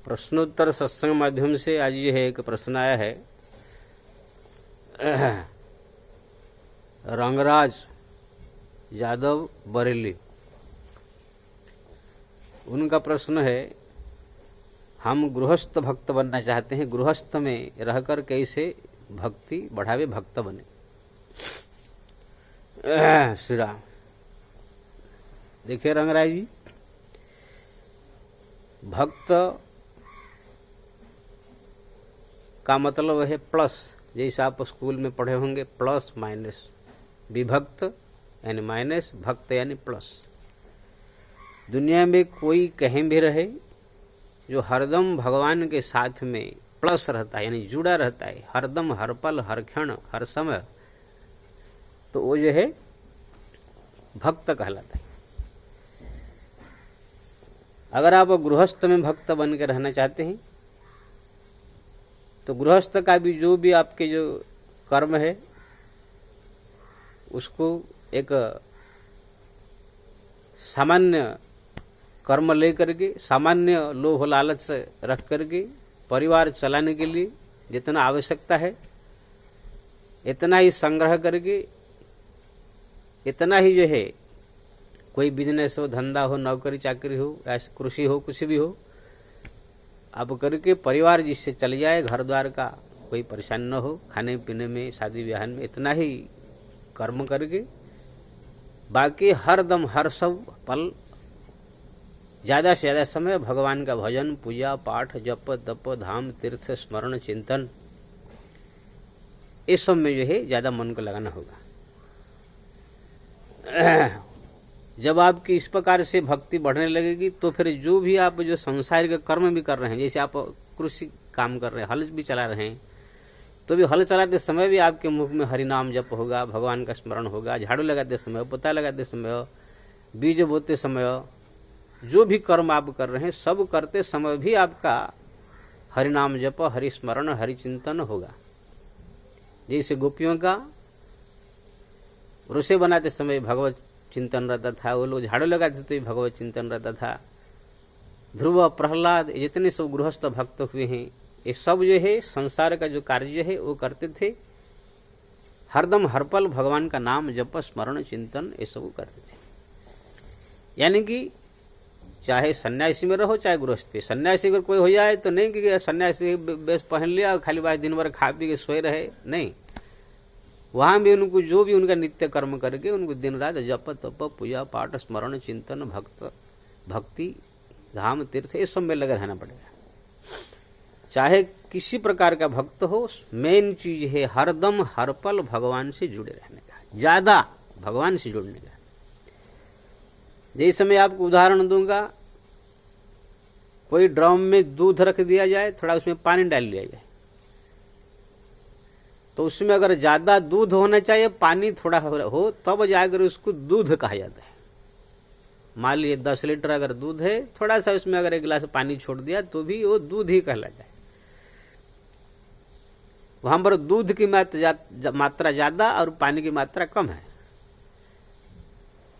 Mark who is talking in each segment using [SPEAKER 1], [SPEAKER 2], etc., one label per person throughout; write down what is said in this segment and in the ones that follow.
[SPEAKER 1] प्रश्नोत्तर सत्संग माध्यम से आज ये है एक प्रश्न आया है। रंगराज यादव बरेली, उनका प्रश्न है, हम गृहस्थ भक्त बनना चाहते हैं, गृहस्थ में रहकर कैसे भक्ति बढ़ावे, भक्त बने। श्री राम। देखिए रंगराज जी, भक्त का मतलब है प्लस, जैसे आप स्कूल में पढ़े होंगे, प्लस माइनस, विभक्त यानी माइनस, भक्त यानी प्लस। दुनिया में कोई कहीं भी रहे जो हरदम भगवान के साथ में प्लस रहता है, यानी जुड़ा रहता है हरदम, हर पल, हर क्षण, हर समय, तो वो जो है भक्त कहलाता है। अगर आप गृहस्थ में भक्त बन के रहना चाहते हैं तो गृहस्थ का भी जो भी आपके जो कर्म है उसको एक सामान्य कर्म लेकर के, सामान्य लोभ लालच से रख करके परिवार चलाने के लिए जितना आवश्यकता है इतना ही संग्रह करके, इतना ही जो है, कोई बिजनेस हो, धंधा हो, नौकरी चाकरी हो, या कृषि हो, कुछ भी हो, आप करके परिवार जिससे चल जाए, घर द्वार का कोई परेशान न हो, खाने पीने में, शादी ब्याह में, इतना ही कर्म करके बाकी हर दम हर सब पल ज्यादा से ज्यादा समय भगवान का भजन, पूजा पाठ, जप तप, धाम तीर्थ स्मरण चिंतन, इस सब में जो है ज्यादा मन को लगाना होगा। जब आपकी इस प्रकार से भक्ति बढ़ने लगेगी तो फिर जो भी आप जो संसारिक कर्म भी कर रहे हैं, जैसे आप कृषि काम कर रहे हैं, हल भी चला रहे हैं, तो भी हल चलाते समय भी आपके मुख में हरि नाम जप होगा, भगवान का स्मरण होगा। झाड़ू लगाते समय, पोता लगाते समय, बीज बोते समय, जो भी कर्म आप कर रहे हैं सब करते समय भी आपका हरि नाम जप, हरि स्मरण, हरि चिंतन होगा। जैसे गोपियों का रसोई बनाते समय भगवत चिंतन रहता था, वो लोग झाड़ू लगाते तो भगवत चिंतन रहता था। ध्रुव, प्रहलाद, जितने सब गृहस्थ भक्त हुए हैं, ये सब जो है संसार का जो कार्य है वो करते थे, हरदम हर पल भगवान का नाम जप, स्मरण चिंतन, ये सब करते थे। यानी कि चाहे सन्यासी में रहो चाहे गृहस्थ पे, सन्यासी अगर कोई हो जाए तो नहीं कि सन्यासी बेस पहन लिया और खाली बात दिन भर खा पी के सोए रहे, नहीं, वहां भी उनको जो भी उनका नित्य कर्म करके उनको दिन रात जप तप, पूजा पाठ, स्मरण चिंतन, भक्ति, धाम तीर्थ, इस सब में लगे रहना पड़ेगा। चाहे किसी प्रकार का भक्त हो, मेन चीज है हरदम हर पल भगवान से जुड़े रहने का, ज्यादा भगवान से जुड़ने का। जैसे मैं आपको उदाहरण दूंगा, कोई ड्रम में दूध रख दिया जाए, थोड़ा उसमें पानी डाल लिया जाए, तो उसमें अगर ज्यादा दूध होना चाहिए, पानी थोड़ा हो, तब जाकर उसको दूध कहा जाता है। मान लीजिए 10 लीटर अगर दूध है, थोड़ा सा उसमें अगर 1 गिलास पानी छोड़ दिया तो भी वो दूध ही कहलाता है। वहां पर दूध की मात्रा ज्यादा और पानी की मात्रा कम है।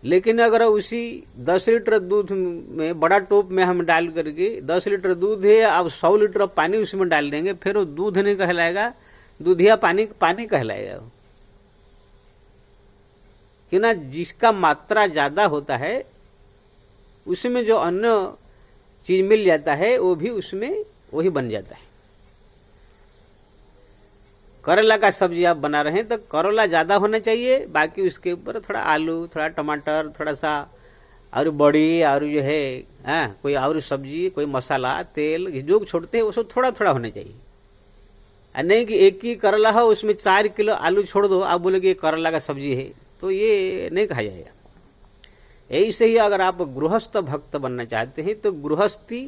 [SPEAKER 1] लेकिन अगर उसी 10 लीटर दूध में, बड़ा टोप में हम डाल करके 10 लीटर दूध है, अब 100 लीटर पानी उसमें डाल देंगे, फिर वो दूध नहीं कहलाएगा, दूधिया पानी कहलाएगा। कि ना, जिसका मात्रा ज्यादा होता है उसमें जो अन्य चीज मिल जाता है वो भी उसमें वही बन जाता है। करेला का सब्जी आप बना रहे हैं तो करेला ज्यादा होना चाहिए, बाकी उसके ऊपर थोड़ा आलू, थोड़ा टमाटर, थोड़ा सा और बड़ी, और जो है कोई और सब्जी, कोई मसाला, तेल, जो छोड़ते हैं वो सब थोड़ा थोड़ा होना चाहिए। नहीं कि एक ही करेला हो उसमें 4 किलो आलू छोड़ दो, आप बोले कि ये करेला का सब्जी है, तो ये नहीं कहा जाएगा। ऐसे ही अगर आप गृहस्थ भक्त बनना चाहते हैं तो गृहस्थी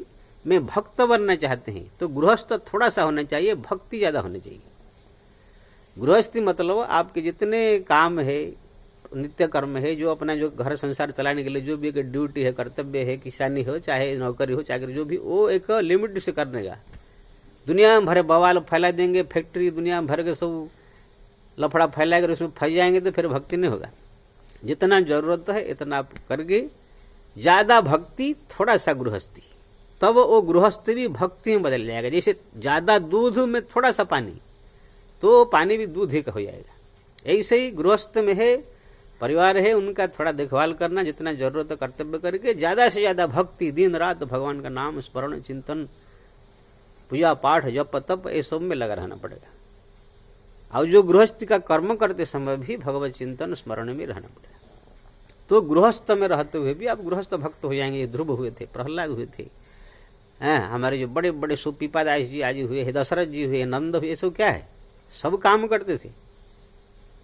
[SPEAKER 1] में भक्त बनना चाहते हैं तो गृहस्थ थोड़ा सा होना चाहिए, भक्ति ज्यादा होनी चाहिए। गृहस्थी मतलब आपके जितने काम है, नित्य कर्म है, जो अपना जो घर संसार चलाने के लिए जो भी एक ड्यूटी है, कर्तव्य है, किसानी हो चाहे नौकरी हो चाकरी, जो भी, वो एक लिमिट से करने का। दुनिया में भरे बवाल फैला देंगे, फैक्ट्री दुनिया में भर के सब लफड़ा फैलाकर उसमें फंस जाएंगे तो फिर भक्ति नहीं होगा। जितना जरूरत है इतना आप करके, ज्यादा भक्ति, थोड़ा सा गृहस्थी, तब वो गृहस्थ भी भक्ति में बदल जाएगा। जैसे ज्यादा दूध में थोड़ा सा पानी, तो पानी भी दूध ही का हो जाएगा। ऐसे ही गृहस्थ में है, परिवार है, उनका थोड़ा देखभाल करना, जितना जरूरत है कर्तव्य करके ज्यादा से ज्यादा भक्ति, दिन रात भगवान का नाम स्मरण, चिंतन, पूजा पाठ, जप तप, ये सब में लगा रहना पड़ेगा। और जो गृहस्थी का कर्म करते समय भी भगवत चिंतन स्मरण में रहना पड़ेगा। तो गृहस्थ में रहते हुए भी आप गृहस्थ भक्त हो जाएंगे। ध्रुव हुए थे, प्रहलाद हुए थे, हमारे जो बड़े बड़े सुपीपादास जी आज हुए हैं, दशरथ जी हुए, नंद हुए, सब क्या है, सब काम करते थे,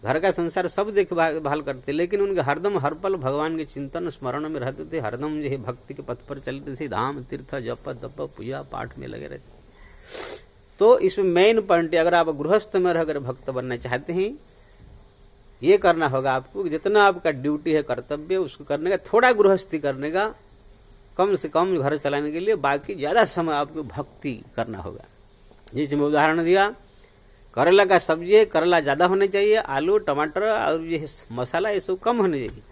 [SPEAKER 1] घर का संसार सब देखभाल करते, लेकिन उनके हरदम हर पल भगवान के चिंतन स्मरण में रहते थे, हरदम जो है भक्ति के पथ पर चलते थे, धाम तीर्थ जप तप पूजा पाठ में लगे रहते। तो इसमें मेन पॉइंट, अगर आप गृहस्थ में रहकर भक्त बनना चाहते हैं, ये करना होगा आपको, जितना आपका ड्यूटी है, कर्तव्य, उसको करने का, थोड़ा गृहस्थी करने का, कम से कम घर चलाने के लिए, बाकी ज्यादा समय आपको भक्ति करना होगा। जैसे मैं उदाहरण दिया, करेला का सब्जी है, करेला ज्यादा होने चाहिए, आलू टमाटर और ये मसाला ये सब कम होने चाहिए।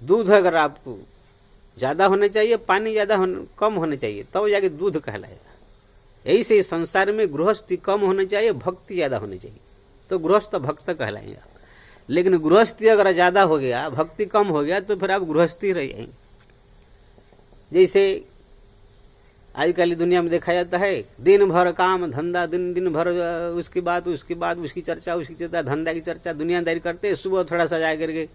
[SPEAKER 1] दूध अगर आपको ज्यादा होने चाहिए, पानी ज्यादा कम होने चाहिए, तब जाके दूध कहलाएगा। यही से संसार में गृहस्थी कम होने चाहिए, भक्ति ज्यादा होनी चाहिए, तो गृहस्थ भक्त कहलाएंगे आप। लेकिन गृहस्थी अगर ज्यादा हो गया, भक्ति कम हो गया, तो फिर आप गृहस्थी रह जाएंगे। जैसे आजकल दुनिया में देखा जाता है, दिन भर काम धंधा, दिन भर उसकी बात उसकी चर्चा, धंधा की चर्चा, दुनियादारी करते हैं। सुबह थोड़ा सा जा करके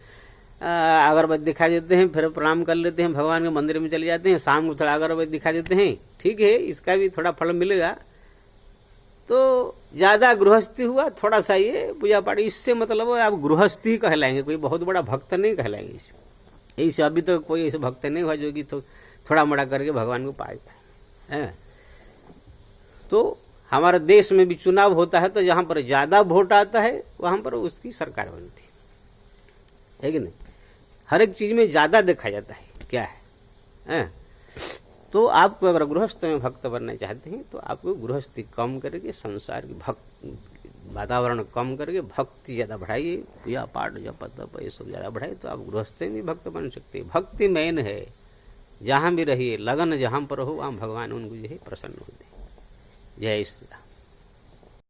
[SPEAKER 1] अगरबत्ती दिखा देते हैं, फिर प्रणाम कर लेते हैं, भगवान के मंदिर में चले जाते हैं, शाम को थोड़ा अगरबत्ती दिखा देते हैं। ठीक है, इसका भी थोड़ा फल मिलेगा। तो ज्यादा गृहस्थी हुआ, थोड़ा सा ये पूजा पाठ, इससे मतलब आप गृहस्थी कहलाएंगे, कोई बहुत बड़ा भक्त नहीं कहलाएंगे। इससे अभी तो कोई ऐसे भक्त नहीं हुआ जो कि तो थोड़ा मोड़ा करके भगवान को पाए है। तो हमारे देश में भी चुनाव होता है, तो जहां पर ज्यादा वोट आता है वहां पर उसकी सरकार बनती है कि नहीं। हर एक चीज में ज्यादा देखा जाता है क्या है। तो आपको अगर गृहस्थ में भक्त बनना चाहते हैं, तो आपको गृहस्थी कम करके, संसार की वातावरण कम करके भक्ति ज्यादा बढ़ाइए, पूजा पाठ जप तप ये सब ज्यादा बढ़ाइए, तो आप गृहस्थ में भक्त बन सकते हैं। भक्ति मेन है, जहां भी रहिए, लगन जहां पर हो वहां भगवान उनको जो है प्रसन्न होते हैं। जय श्री राम।